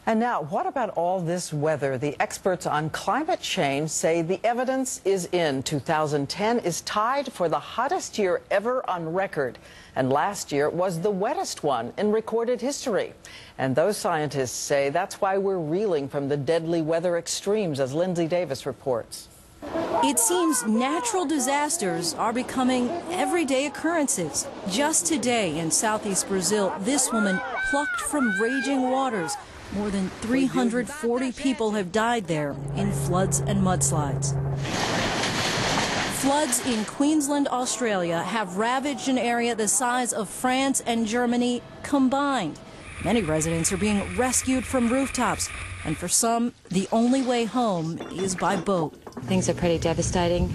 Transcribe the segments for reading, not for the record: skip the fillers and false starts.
And now, what about all this weather? The experts on climate change say the evidence is in. 2010 is tied for the hottest year ever on record. And last year was the wettest one in recorded history. And those scientists say that's why we're reeling from the deadly weather extremes, as Lindsay Davis reports. It seems natural disasters are becoming everyday occurrences. Just today in southeast Brazil, this woman plucked from raging waters. More than 340 people have died there in floods and mudslides. Floods in Queensland, Australia have ravaged an area the size of France and Germany combined. Many residents are being rescued from rooftops, and for some, the only way home is by boat. Things are pretty devastating.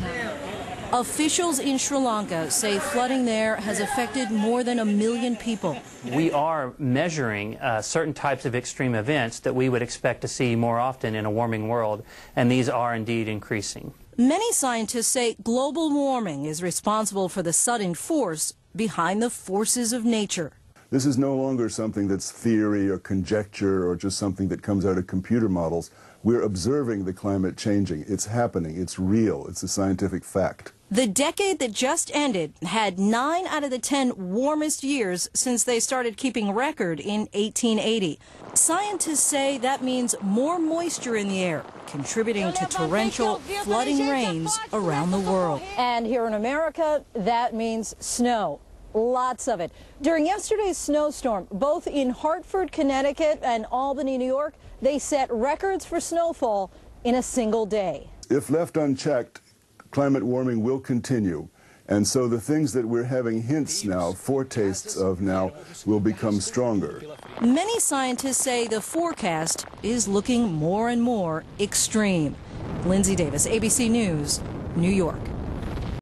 Officials in Sri Lanka say flooding there has affected more than 1 million people. We are measuring certain types of extreme events that we would expect to see more often in a warming world, and these are indeed increasing. Many scientists say global warming is responsible for the sudden force behind the forces of nature. This is no longer something that's theory or conjecture or just something that comes out of computer models. We're observing the climate changing. It's happening. It's real. It's a scientific fact. The decade that just ended had 9 out of the 10 warmest years since they started keeping record in 1880. Scientists say that means more moisture in the air, contributing to torrential, flooding rains around the world. And here in America, that means snow. Lots of it. During yesterday's snowstorm, both in Hartford, Connecticut and Albany, New York, they set records for snowfall in a single day. If left unchecked, climate warming will continue. And so the things that we're having hints now, foretastes of now, will become stronger. Many scientists say the forecast is looking more and more extreme. Lindsay Davis, ABC News, New York.